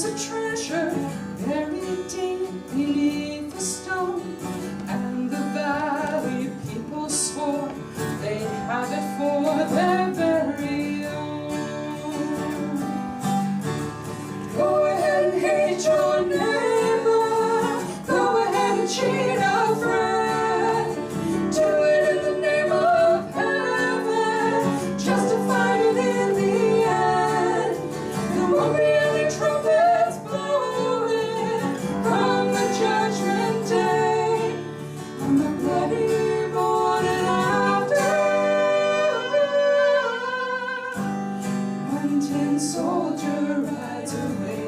was a treasure buried deep beneath the stone, and the valley people swore they'd have it for their very own. Go ahead and hate your neighbor, go ahead and cheat a friend, do it in the name of heaven, justify it in the end. There won't be any trumpets blowing come the judgment day, on the bloody morning after, one tin soldier rides away.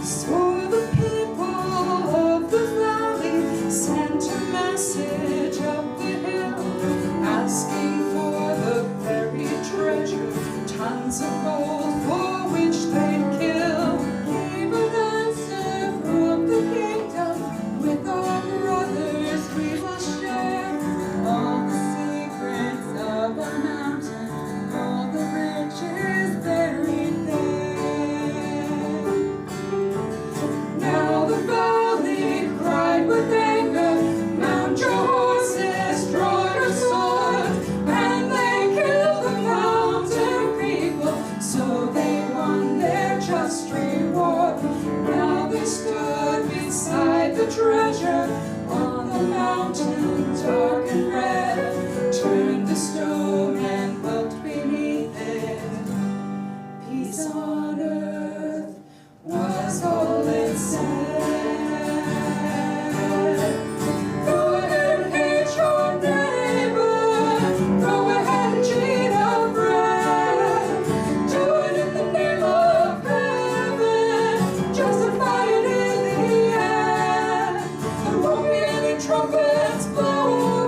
So the people of the valley sent a message up the hill, asking for the buried treasure, tons of gold for which they'd kill. Gave an answer from the kingdom, with our brothers we will share all the secrets of our mountain, all the riches buried there. Now the valley cried with anger, mount your horses, draw your swords, and they killed the mountain people, so they won their just reward. Now they stood beside the treasure on the mountain, dark and red, turned to stone and looked beneath it. Peace on earth was all it said. Go ahead and hate your neighbor, go ahead and cheat a friend, do it in the name of heaven, justify it in the end. There won't be any trumpets blowing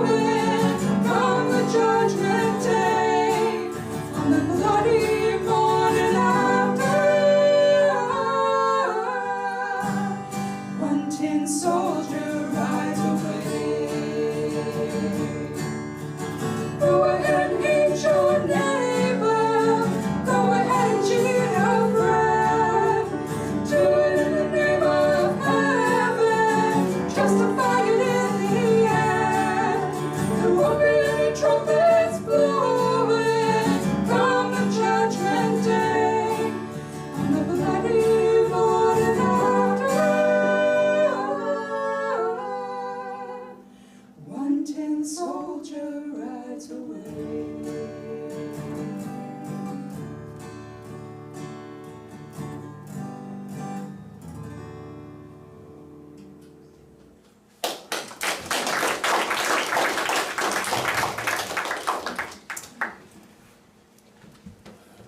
come the judgment day, on the bloody morning after, one tin soldier rides away. Go ahead and hate your neighbor, go ahead and cheat a friend, do it in the name of heaven, justify it in the end. There won't be any trumpets blowing come the judgment day, on the bloody morning after, one tin soldier rides away.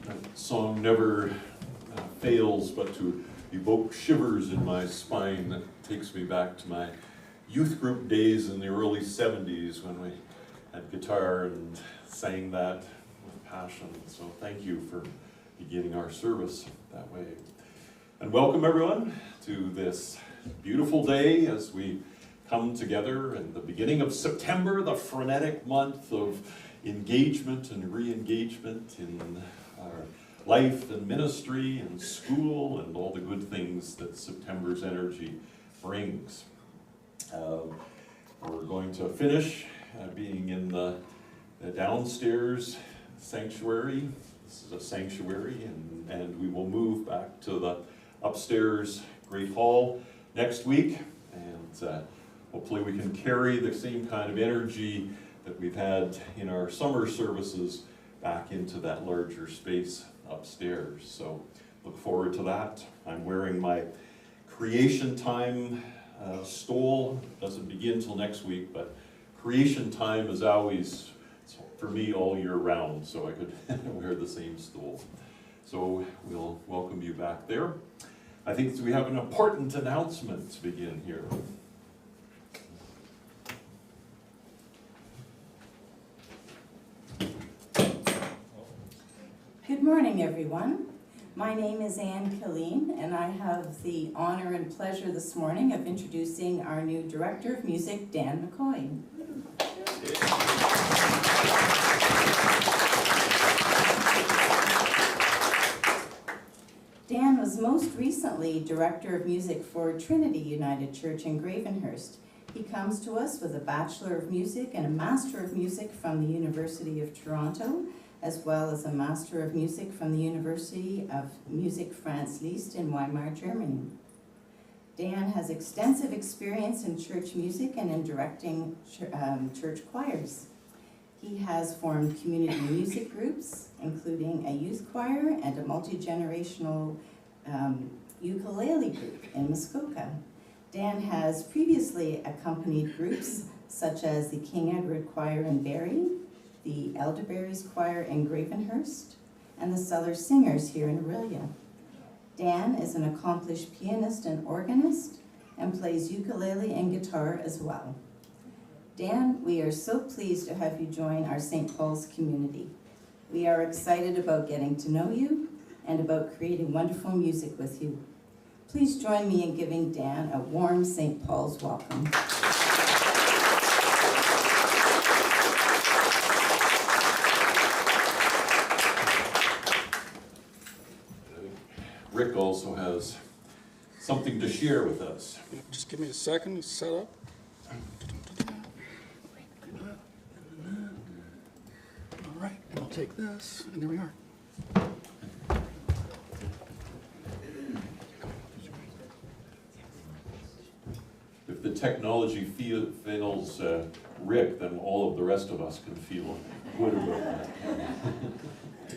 That song never fails but to evoke shivers in my spine. That takes me back to my youth group days in the early 70s when we had guitar and sang that with passion. So thank you for beginning our service that way. And welcome everyone to this beautiful day as we come together in the beginning of September, the frenetic month of engagement and re-engagement in our life and ministry and school and all the good things that September's energy brings. We're going to finish being in the downstairs sanctuary. This is a sanctuary, and we will move back to the upstairs Great Hall next week, and hopefully we can carry the same kind of energy that we've had in our summer services back into that larger space upstairs. So look forward to that. I'm wearing my Creation Time stole. Doesn't begin till next week, but Creation Time is always, for me, all year round, so I could wear the same stole. So we'll welcome you back there. I think we have an important announcement to begin here. Good morning, everyone. My name is Anne Killeen, and I have the honor and pleasure this morning of introducing our new Director of Music, Dan McCoy. recently Director of Music for Trinity United Church in Gravenhurst. He comes to us with a Bachelor of Music and a Master of Music from the University of Toronto, as well as a Master of Music from the University of Music Franz Liszt in Weimar, Germany. Dan has extensive experience in church music and in directing church choirs. He has formed community music groups, including a youth choir and a multi-generational ukulele group in Muskoka. Dan has previously accompanied groups such as the King Edward Choir in Barrie, the Elderberries Choir in Gravenhurst, and the Cellar Singers here in Orillia. Dan is an accomplished pianist and organist and plays ukulele and guitar as well. Dan, we are so pleased to have you join our St. Paul's community. We are excited about getting to know you and about creating wonderful music with you. Please join me in giving Dan a warm St. Paul's welcome. Rick also has something to share with us. Just give me a second to set up. All right, and I'll take this, and there we are. If the technology fails Rick, then all of the rest of us can feel good about that.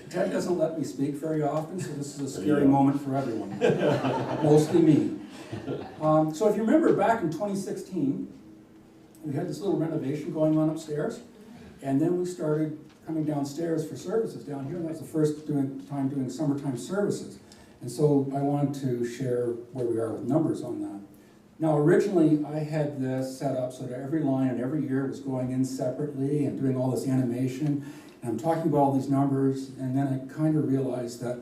Ted doesn't let me speak very often, so this is a scary moment for everyone, mostly me. So if you remember back in 2016, we had this little renovation going on upstairs, and then we started coming downstairs for services down here, and that was the first time doing summertime services. And so I wanted to share where we are with numbers on that. Now originally I had this set up so that every line and every year was going in separately and doing all this animation. And I'm talking about all these numbers, and then I kind of realized that,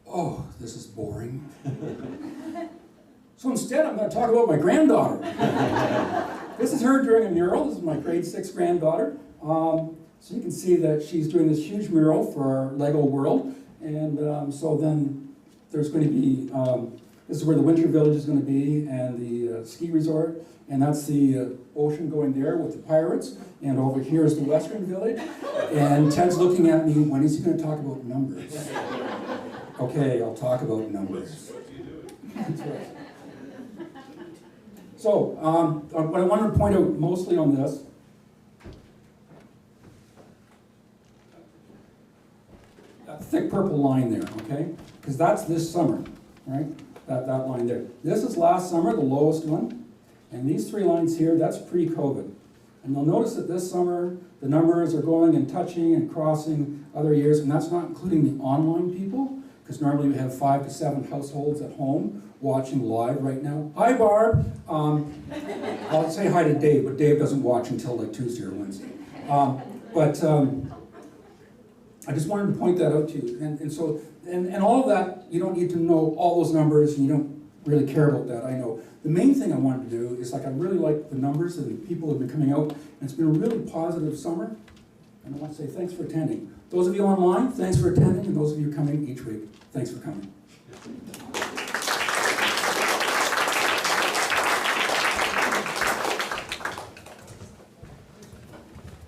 oh, this is boring. So instead I'm going to talk about my granddaughter. This is her doing a mural. This is my grade 6 granddaughter. So you can see that she's doing this huge mural for our Lego world. And so then there's going to be, this is where the winter village is going to be, and the ski resort. And that's the ocean going there with the pirates. And over here is the western village. And Ted's looking at me, when is he going to talk about numbers? Okay, I'll talk about numbers. So, what I wanted to point out mostly on this, that thick purple line there, okay? Because that's this summer, right? That line there. This is last summer, the lowest one. And these 3 lines here, that's pre-COVID. And you'll notice that this summer, the numbers are going and touching and crossing other years, and that's not including the online people, because normally we have 5 to 7 households at home watching live right now. Hi, Barb. I'll say hi to Dave, but Dave doesn't watch until like Tuesday or Wednesday. I just wanted to point that out to you. And all of that, you don't need to know all those numbers, and you don't really care about that, I know. The main thing I wanted to do is, I really like the numbers and the people have been coming out, and it's been a really positive summer. And I want to say thanks for attending. Those of you online, thanks for attending, and those of you coming each week, thanks for coming.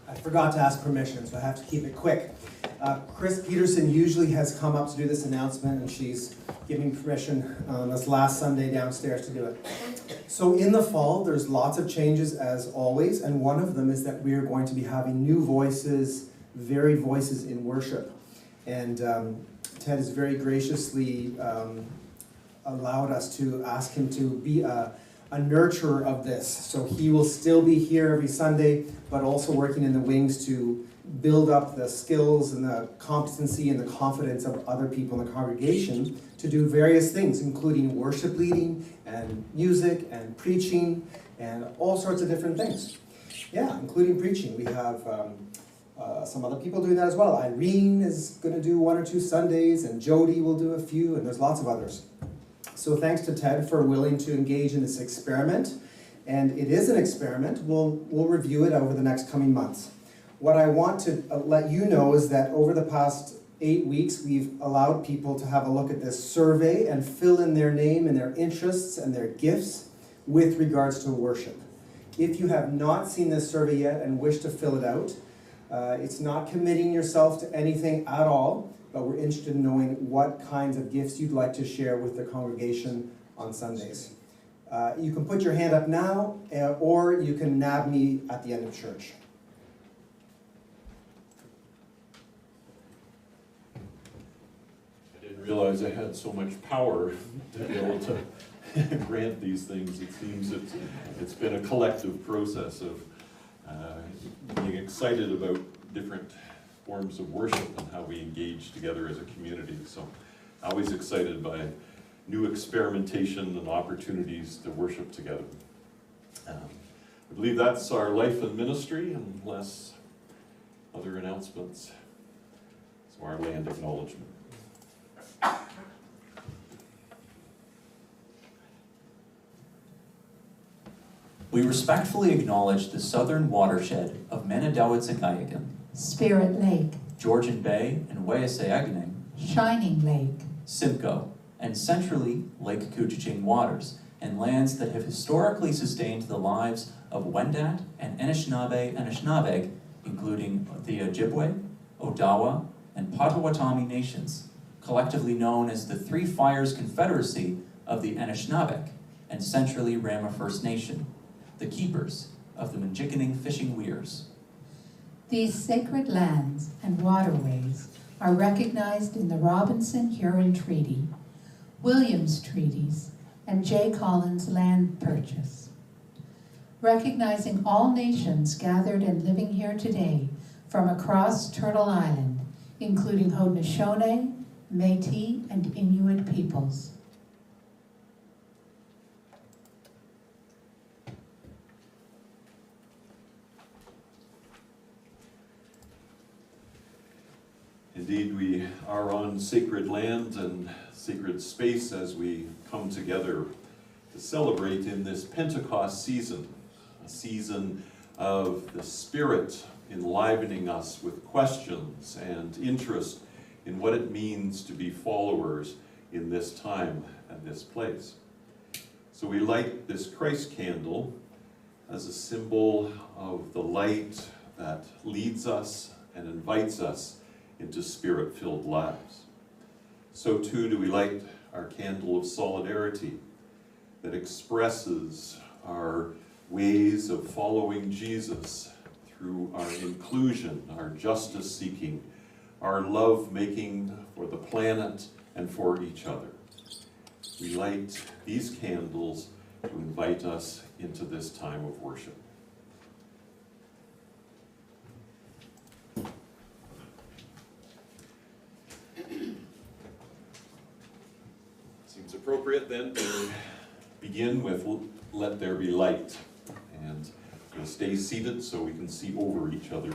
I forgot to ask permission, so I have to keep it quick. Chris Peterson usually has come up to do this announcement, and she's giving permission on this last Sunday downstairs to do it. So in the fall, there's lots of changes as always, and one of them is that we are going to be having new voices, varied voices in worship. And Ted has very graciously allowed us to ask him to be a nurturer of this. So he will still be here every Sunday, but also working in the wings to build up the skills and the competency and the confidence of other people in the congregation to do various things, including worship leading and music and preaching and all sorts of different things. Yeah, including preaching. We have some other people doing that as well. Irene is going to do 1 or 2 Sundays, and Jody will do a few, and there's lots of others. So thanks to Ted for willing to engage in this experiment. And it is an experiment. We'll review it over the next coming months. What I want to let you know is that over the past 8 weeks, we've allowed people to have a look at this survey and fill in their name and their interests and their gifts with regards to worship. If you have not seen this survey yet and wish to fill it out, it's not committing yourself to anything at all, but we're interested in knowing what kinds of gifts you'd like to share with the congregation on Sundays. You can put your hand up now, or you can nab me at the end of church. I didn't realize I had so much power to be able to grant these things. It seems it's been a collective process of being excited about different forms of worship and how we engage together as a community. So always excited by new experimentation and opportunities to worship together. I believe that's our life and ministry, unless other announcements. So our land acknowledgement. We respectfully acknowledge the southern watershed of Manadowitz-Agayagan, Spirit Lake, Georgian Bay and Wayaseagning, Shining Lake, Simcoe, and centrally Lake Couchiching waters, and lands that have historically sustained the lives of Wendat and Anishinaabe, including the Ojibwe, Odawa, and Potawatomi nations, collectively known as the Three Fires Confederacy of the Anishinaabe and centrally Rama First Nation, the keepers of the Minjikaning fishing weirs. These sacred lands and waterways are recognized in the Robinson-Huron Treaty, Williams Treaties, and J. Collins Land Purchase. Recognizing all nations gathered and living here today from across Turtle Island, including Haudenosaunee, Métis, and Inuit peoples. Indeed, we are on sacred land and sacred space as we come together to celebrate in this Pentecost season, a season of the Spirit enlivening us with questions and interest in what it means to be followers in this time and this place. So we light this Christ candle as a symbol of the light that leads us and invites us into Spirit-filled lives. So too do we light our candle of solidarity that expresses our ways of following Jesus through our inclusion, our justice seeking, our love making for the planet and for each other. We light these candles to invite us into this time of worship. Seems appropriate then to begin with Let There Be Light. And we'll stay seated so we can see over each other.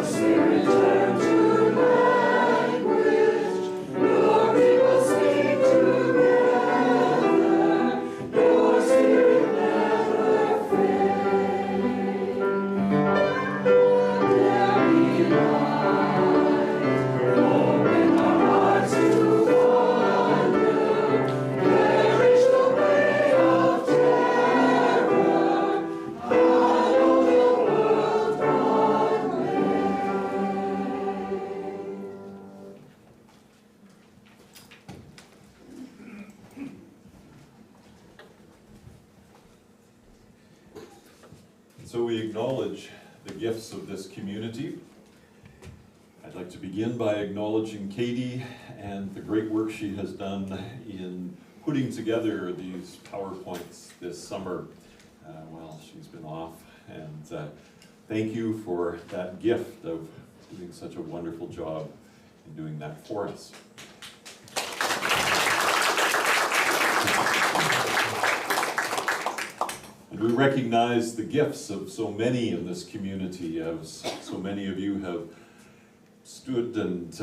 Spirit So we acknowledge the gifts of this community. I'd like to begin by acknowledging Katie and the great work she has done in putting together these PowerPoints this summer while she's been off. And thank you for that gift of doing such a wonderful job in doing that for us. And we recognize the gifts of so many in this community, as so many of you have stood and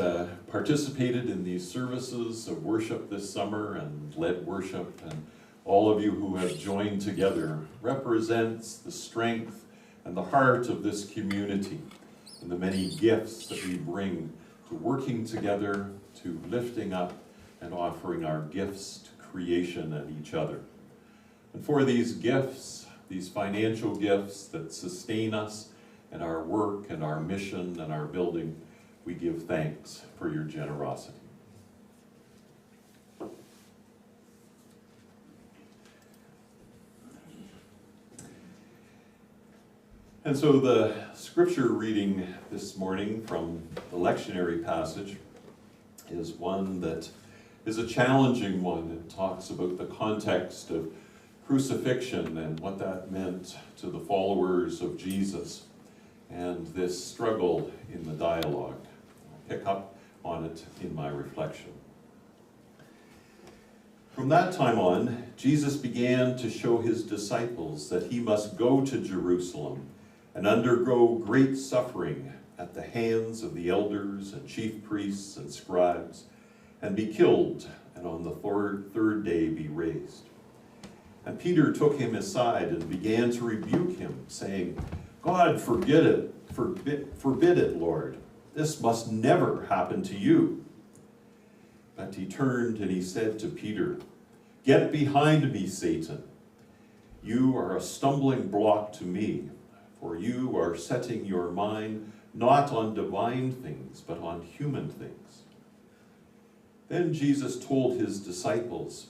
participated in these services of worship this summer and led worship, and all of you who have joined together represents the strength and the heart of this community and the many gifts that we bring to working together, to lifting up and offering our gifts to creation and each other. And for these gifts, these financial gifts that sustain us and our work and our mission and our building, we give thanks for your generosity. And so the scripture reading this morning from the lectionary passage is one that is a challenging one. It talks about the context of crucifixion and what that meant to the followers of Jesus, and this struggle in the dialogue. I'll pick up on it in my reflection. From that time on, Jesus began to show his disciples that he must go to Jerusalem and undergo great suffering at the hands of the elders and chief priests and scribes, and be killed, and on the third day be raised. And Peter took him aside and began to rebuke him, saying, God, forbid it, Lord. This must never happen to you. But he turned and he said to Peter, Get behind me, Satan. You are a stumbling block to me, for you are setting your mind not on divine things, but on human things. Then Jesus told his disciples,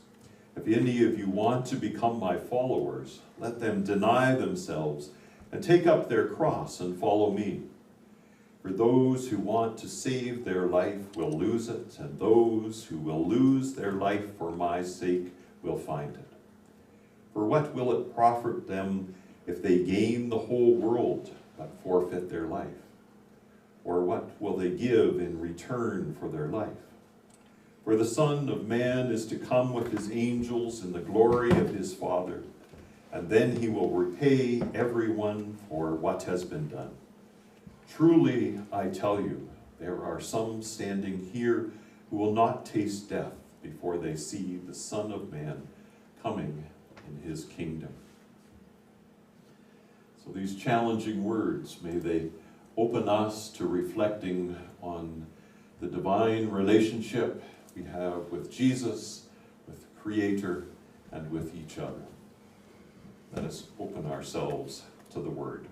If any of you want to become my followers, let them deny themselves and take up their cross and follow me. For those who want to save their life will lose it, and those who will lose their life for my sake will find it. For what will it profit them if they gain the whole world but forfeit their life? Or what will they give in return for their life? For the Son of Man is to come with his angels in the glory of his Father, and then he will repay everyone for what has been done. Truly, I tell you, there are some standing here who will not taste death before they see the Son of Man coming in his kingdom. So these challenging words, may they open us to reflecting on the divine relationship we have with Jesus, with the Creator, and with each other. Let us open ourselves to the Word.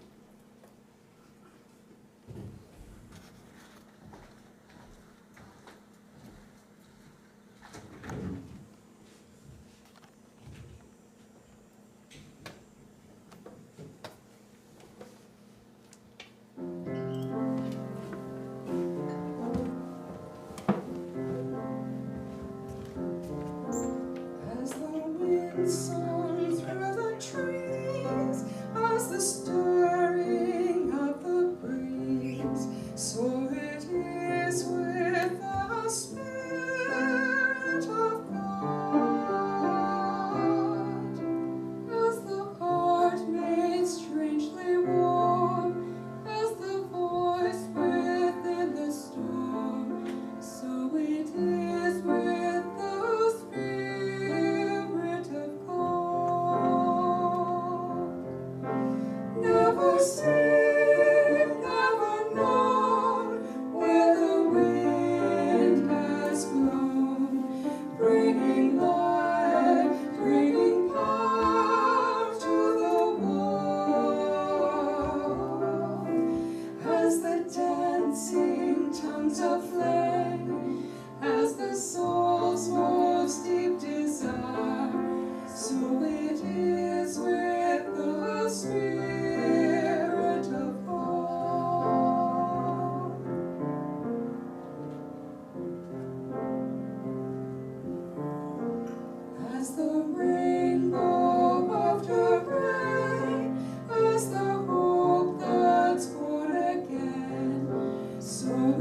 As the wind songs through the trees, as the stirring of the breeze, so it is with the Spirit of God. As the heart made strangely warm, as the voice within the storm, so it is with the Spirit of God. Never seen, never known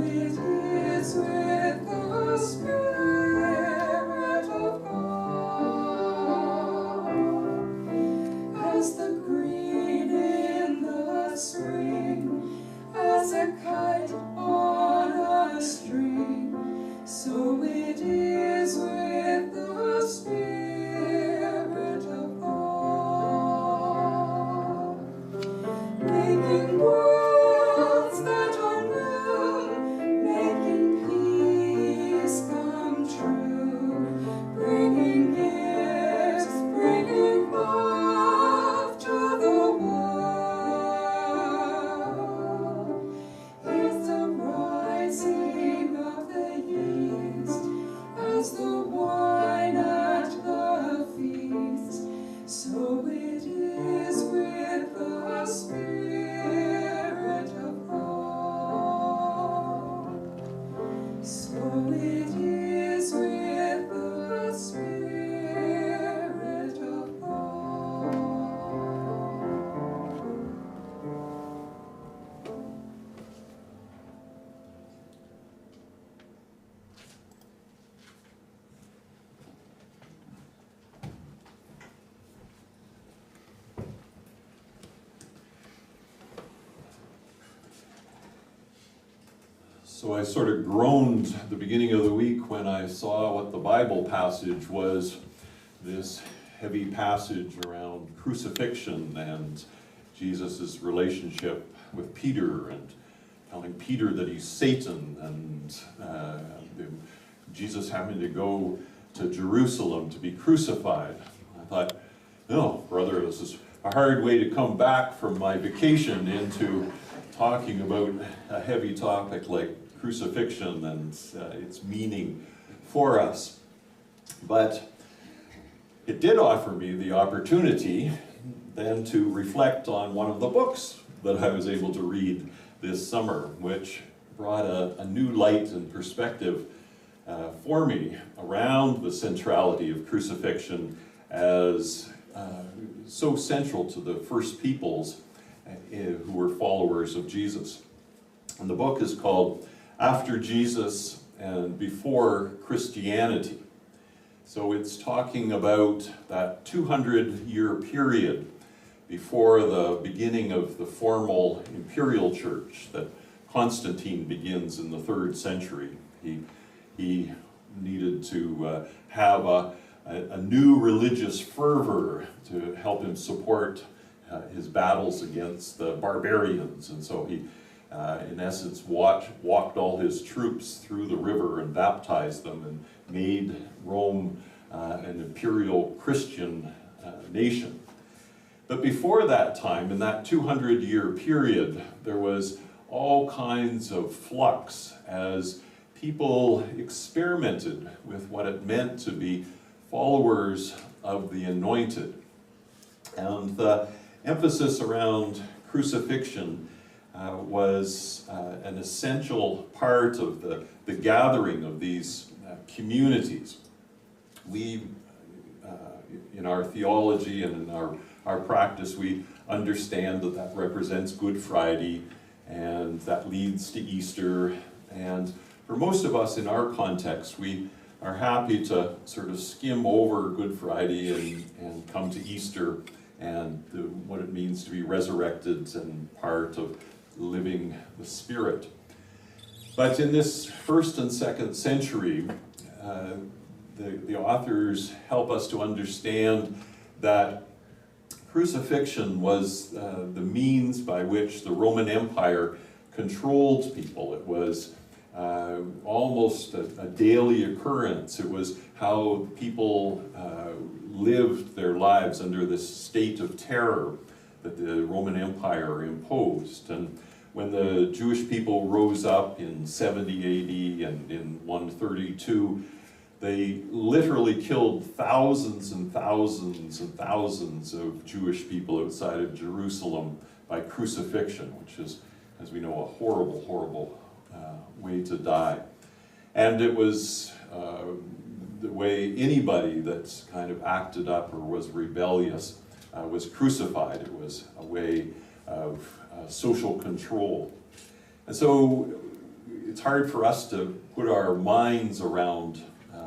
it is with the Spirit of God, as the green in the spring, as a kite on a string, so it is with the Spirit of God, making worlds that are new, making peace come true, bringing gifts, bringing love to the world. It's the rising of the yeast, as the wine at the feast, so it is with the Spirit of God. So it is with the Spirit of God. So I sort of groaned at the beginning of the week when I saw what the Bible passage was, this heavy passage around crucifixion and Jesus' relationship with Peter and telling Peter that he's Satan, and Jesus having to go to Jerusalem to be crucified. I thought, no, brother, this is a hard way to come back from my vacation into talking about a heavy topic like crucifixion and its meaning for us. But it did offer me the opportunity then to reflect on one of the books that I was able to read this summer, which brought a new light and perspective for me around the centrality of crucifixion as so central to the first peoples who were followers of Jesus. And the book is called After Jesus and Before Christianity. So it's talking about that 200-year period before the beginning of the formal imperial church that Constantine begins in the 3rd century. He needed to have a new religious fervor to help him support his battles against the barbarians, and so he in essence walked all his troops through the river and baptized them and made Rome an imperial Christian nation. But before that time, in that 200-year period, there was all kinds of flux as people experimented with what it meant to be followers of the anointed. And the emphasis around crucifixion was an essential part of the gathering of these communities. We, in our theology and in our practice, we understand that that represents Good Friday, and that leads to Easter. And for most of us in our context, we are happy to sort of skim over Good Friday and come to Easter and what it means to be resurrected and part of living the Spirit. But in this 1st and 2nd century, the authors help us to understand that crucifixion was the means by which the Roman Empire controlled people. It was almost a daily occurrence. It was how people lived their lives under this state of terror that the Roman Empire imposed. And when the Jewish people rose up in 70 AD and in 132, they literally killed thousands and thousands and thousands of Jewish people outside of Jerusalem by crucifixion, which is, as we know, a horrible, horrible way to die. And it was the way anybody that's kind of acted up or was rebellious was crucified. It was a way of social control. And so it's hard for us to put our minds around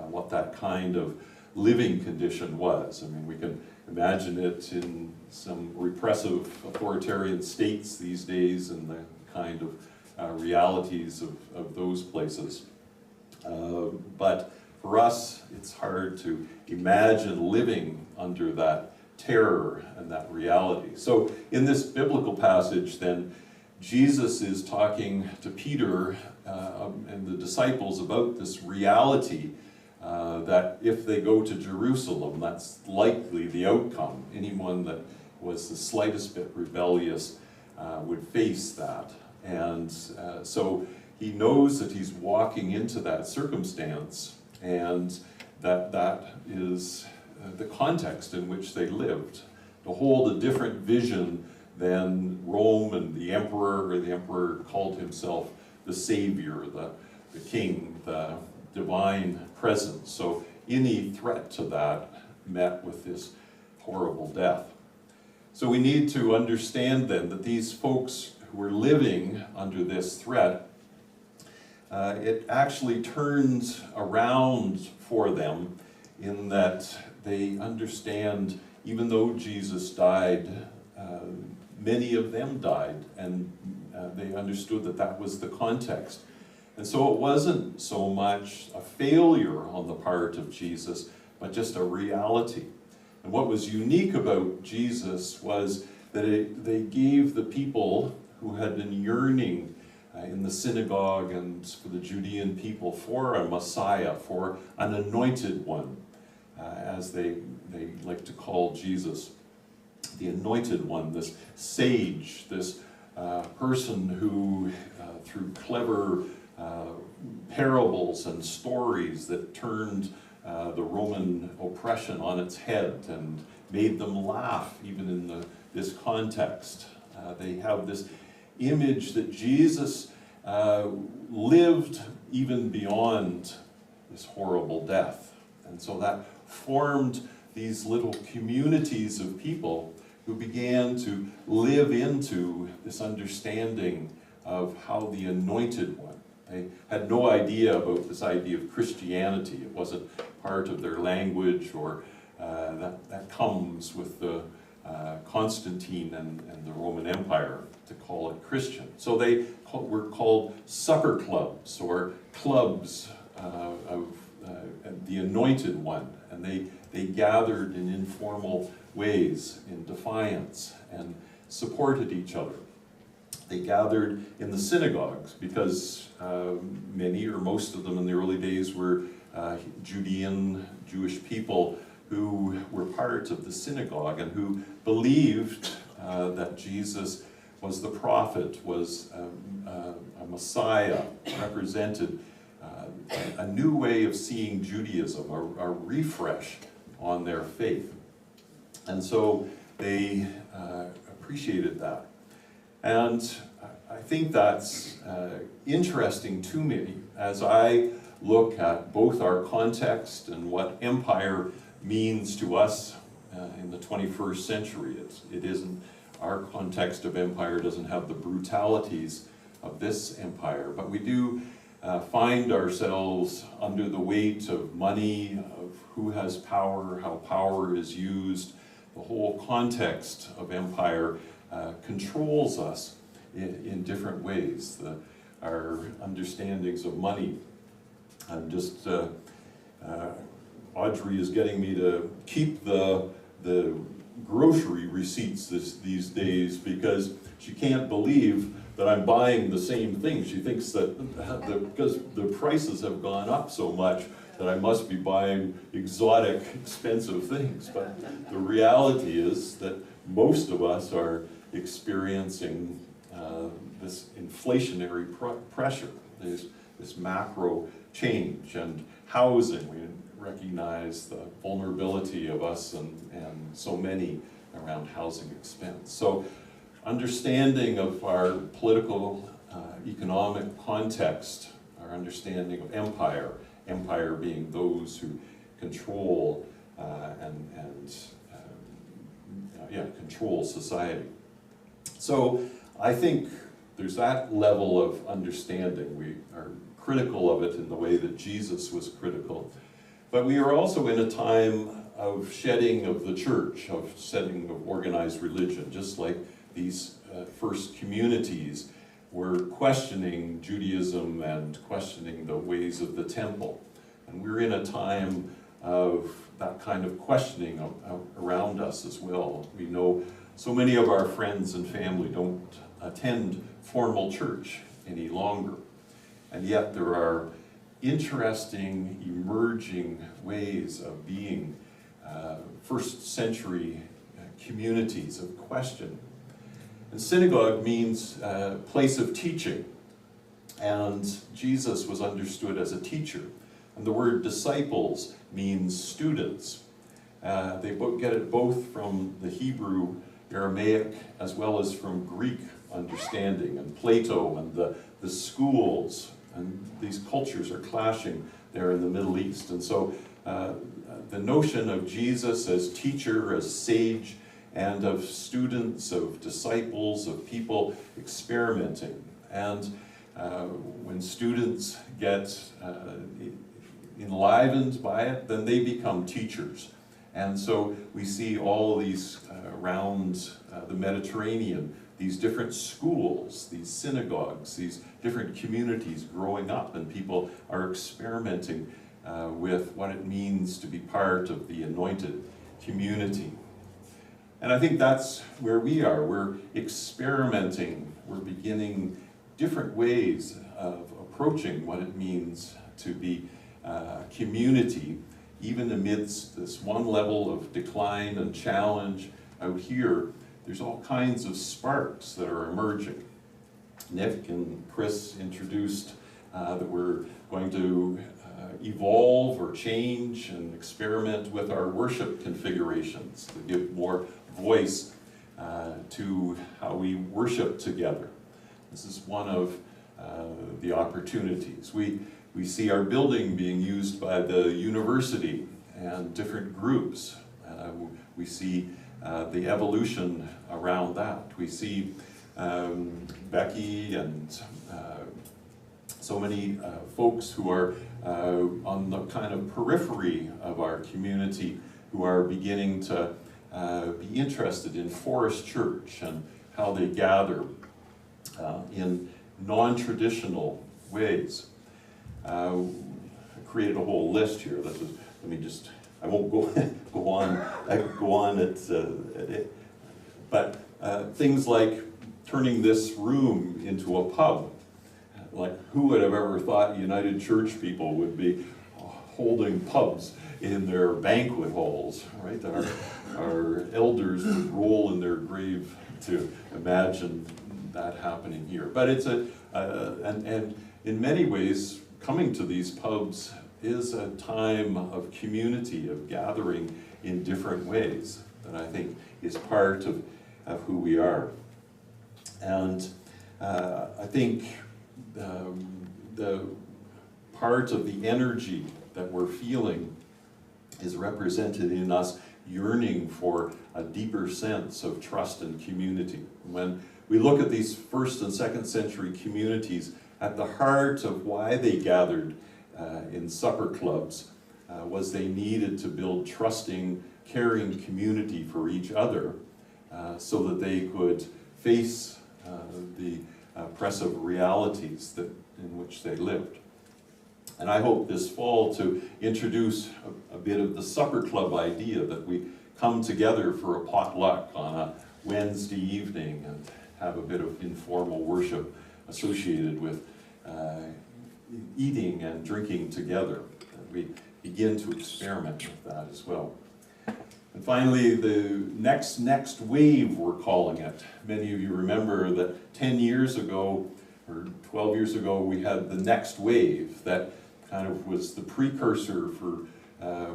what that kind of living condition was. I mean, we can imagine it in some repressive authoritarian states these days and the kind of realities of those places. But for us, it's hard to imagine living under that terror and that reality. So in this biblical passage then, Jesus is talking to Peter and the disciples about this reality that if they go to Jerusalem, that's likely the outcome. Anyone that was the slightest bit rebellious would face that. And so he knows that he's walking into that circumstance, and that is the context in which they lived, to hold a different vision than Rome and the emperor, or the emperor called himself the savior, the king, the divine presence. So any threat to that met with this horrible death. So we need to understand then that these folks who were living under this threat, it actually turns around for them in that they understand, even though Jesus died, many of them died, and they understood that that was the context. And so it wasn't so much a failure on the part of Jesus, but just a reality. And what was unique about Jesus was that they gave the people who had been yearning in the synagogue and for the Judean people for a Messiah, for an anointed one, as they like to call Jesus, the anointed one, this sage, this person who, through clever parables and stories that turned the Roman oppression on its head and made them laugh even in this context. They have this image that Jesus lived even beyond this horrible death. And so that formed these little communities of people who began to live into this understanding of how the anointed one. They had no idea about this idea of Christianity. It wasn't part of their language, or that comes with the Constantine and the Roman Empire to call it Christian. So they were called supper clubs, or clubs of the anointed one, and they gathered in informal ways in defiance and supported each other. They gathered in the synagogues because many or most of them in the early days were Judean Jewish people who were part of the synagogue and who believed that Jesus was the prophet, was a Messiah, represented a new way of seeing Judaism, a refresh on their faith. And so they appreciated that. And I think that's interesting to me as I look at both our context and what empire means to us in the 21st century. It isn't, our context of empire doesn't have the brutalities of this empire, but we do find ourselves under the weight of money, of who has power, how power is used. The whole context of empire controls us in different ways. Our understandings of money. I'm just, Audrey is getting me to keep the grocery receipts these days because she can't believe that I'm buying the same thing. She thinks that because the prices have gone up so much that I must be buying exotic, expensive things. But the reality is that most of us are experiencing this inflationary pressure, this macro change. And housing, we recognize the vulnerability of us and so many around housing expense. So understanding of our political, economic context, our understanding of empire being those who control control society. So I think there's that level of understanding. We are critical of it in the way that Jesus was critical. But we are also in a time of shedding of the church, of shedding of organized religion, just like these first communities were questioning Judaism and questioning the ways of the temple. And we're in a time of that kind of questioning around us as well. We know so many of our friends and family don't attend formal church any longer. And yet there are interesting, emerging ways of being first century communities of question. And synagogue means place of teaching. And Jesus was understood as a teacher. And the word disciples means students. They get it both from the Hebrew, Aramaic, as well as from Greek understanding, and Plato, and the schools, and these cultures are clashing there in the Middle East. And so the notion of Jesus as teacher, as sage, and of students, of disciples, of people experimenting. And when students get enlivened by it, then they become teachers. And so we see all these around the Mediterranean, these different schools, these synagogues, these different communities growing up, and people are experimenting with what it means to be part of the anointed community. And I think that's where we are. We're experimenting, we're beginning different ways of approaching what it means to be a community, even amidst this one level of decline and challenge. Out here, there's all kinds of sparks that are emerging. Nick and Chris introduced that we're going to evolve or change and experiment with our worship configurations to give more voice to how we worship together. This is one of the opportunities. We see our building being used by the university and different groups. We see the evolution around that. We see Becky and so many folks who are on the kind of periphery of our community who are beginning to be interested in Forest Church and how they gather in non-traditional ways. I created a whole list here. Let me just, I won't go on. I could go on at it. But things like turning this room into a pub. Like, who would have ever thought United Church people would be holding pubs in their banquet halls, right? Our elders would roll in their grave to imagine that happening here. But it's and in many ways, coming to these pubs is a time of community, of gathering in different ways that I think is part of who we are. And I think the part of the energy that we're feeling is represented in us yearning for a deeper sense of trust and community. When we look at these first and second century communities, at the heart of why they gathered in supper clubs was they needed to build trusting, caring community for each other so that they could face the oppressive realities in which they lived. And I hope this fall to introduce a bit of the supper club idea, that we come together for a potluck on a Wednesday evening and have a bit of informal worship associated with eating and drinking together. And we begin to experiment with that as well. And finally, the next wave, we're calling it. Many of you remember that 10 years ago, or 12 years ago, we had the next wave that kind of was the precursor for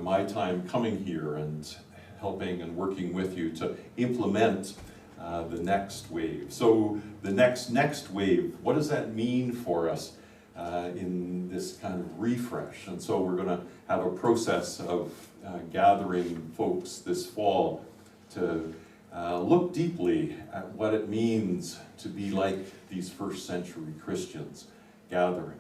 my time coming here and helping and working with you to implement the next wave. So the next wave, what does that mean for us in this kind of refresh? And so we're going to have a process of gathering folks this fall to look deeply at what it means to be like these first century Christians gathering.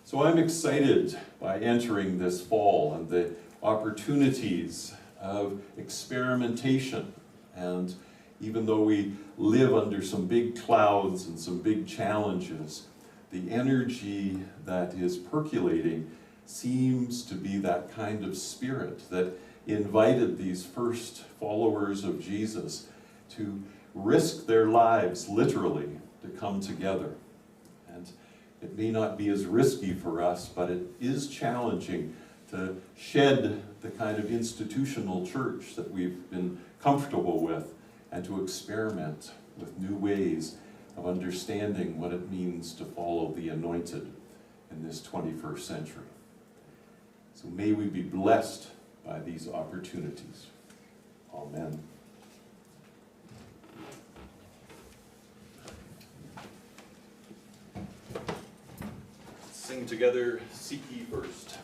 So I'm excited by entering this fall and the opportunities of experimentation. And even though we live under some big clouds and some big challenges, the energy that is percolating seems to be that kind of spirit that invited these first followers of Jesus to risk their lives literally to come together. And it may not be as risky for us, but it is challenging to shed the kind of institutional church that we've been comfortable with and to experiment with new ways of understanding what it means to follow the anointed in this 21st century. So may we be blessed by these opportunities. Amen. Sing together, Seek Ye First.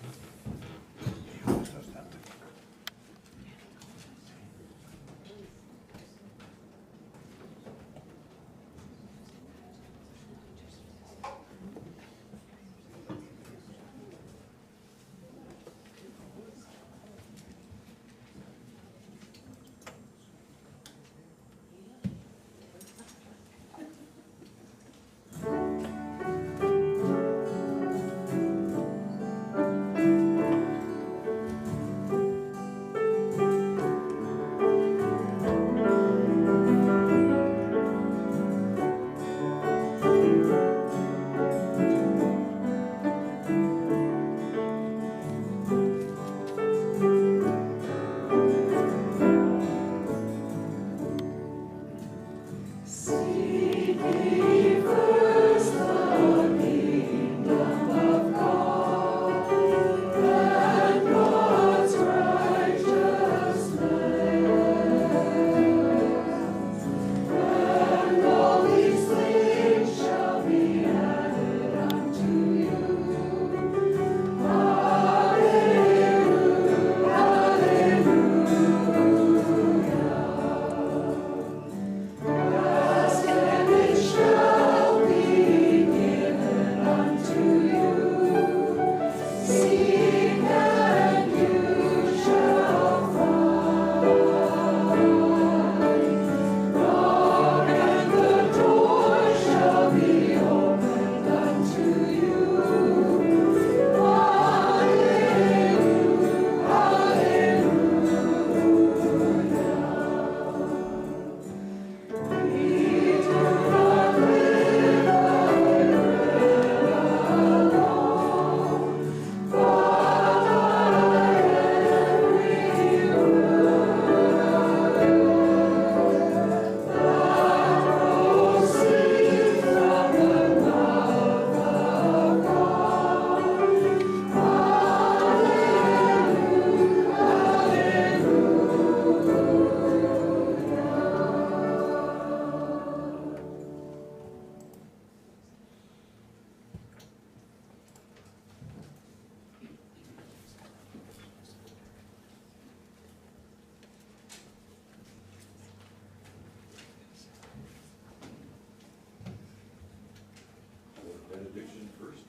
Benediction first,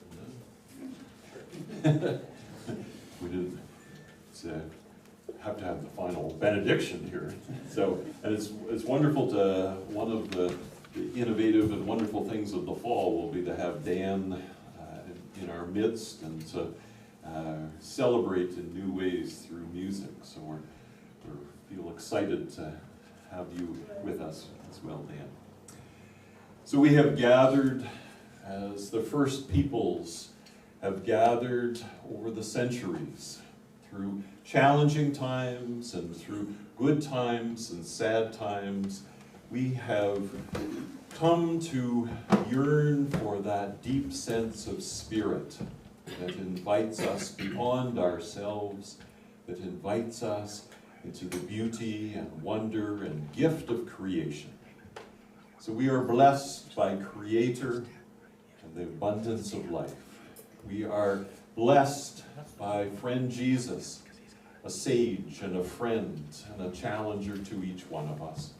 and then we didn't have to have the final benediction here. So, and it's wonderful to, one of the innovative and wonderful things of the fall will be to have Dan in our midst and to celebrate in new ways through music. So we feel excited to have you with us as well, Dan. So we have gathered as the first peoples have gathered over the centuries through challenging times and through good times and sad times. We have come to yearn for that deep sense of spirit that invites us beyond ourselves, that invites us into the beauty and wonder and gift of creation. So we are blessed by Creator and the abundance of life. We are blessed by friend Jesus, a sage and a friend and a challenger to each one of us.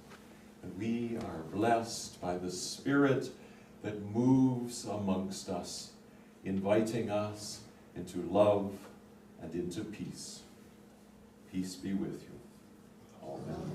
And we are blessed by the Spirit that moves amongst us, inviting us into love and into peace. Peace be with you. Amen.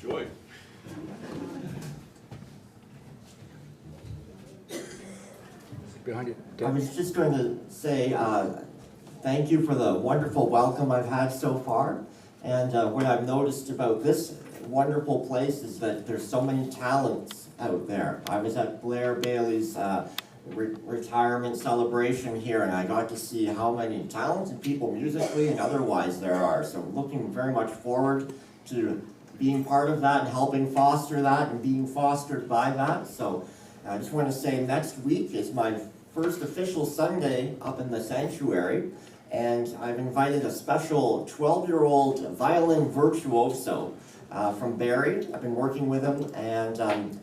Enjoy. Behind you. I was just going to say thank you for the wonderful welcome I've had so far. And what I've noticed about this wonderful place is that there's so many talents out there. I was at Blair Bailey's retirement celebration here, and I got to see how many talented people musically and otherwise there are. So looking very much forward to being part of that and helping foster that and being fostered by that. So I just want to say next week is my first official Sunday up in the sanctuary, and I've invited a special 12-year-old violin virtuoso from Barrie. I've been working with him, and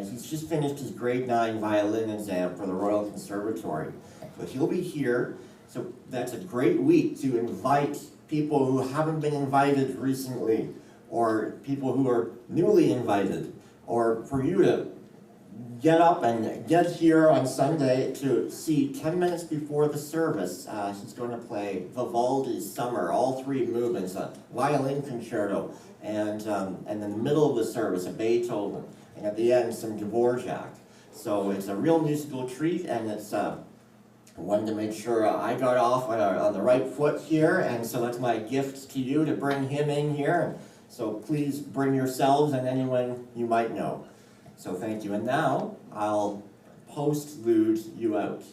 he's just finished his grade 9 violin exam for the Royal Conservatory. So he'll be here, so that's a great week to invite people who haven't been invited recently, or people who are newly invited, or for you to get up and get here on Sunday to see 10 minutes before the service. He's going to play Vivaldi's Summer, all 3 movements, a violin concerto, and in the middle of the service, a Beethoven, and at the end, some Dvorak. So it's a real musical treat, and it's wanted to make sure I got off on the right foot here, and so that's my gift to you, to bring him in here. So please bring yourselves and anyone you might know. So thank you. And now I'll post-lude you out.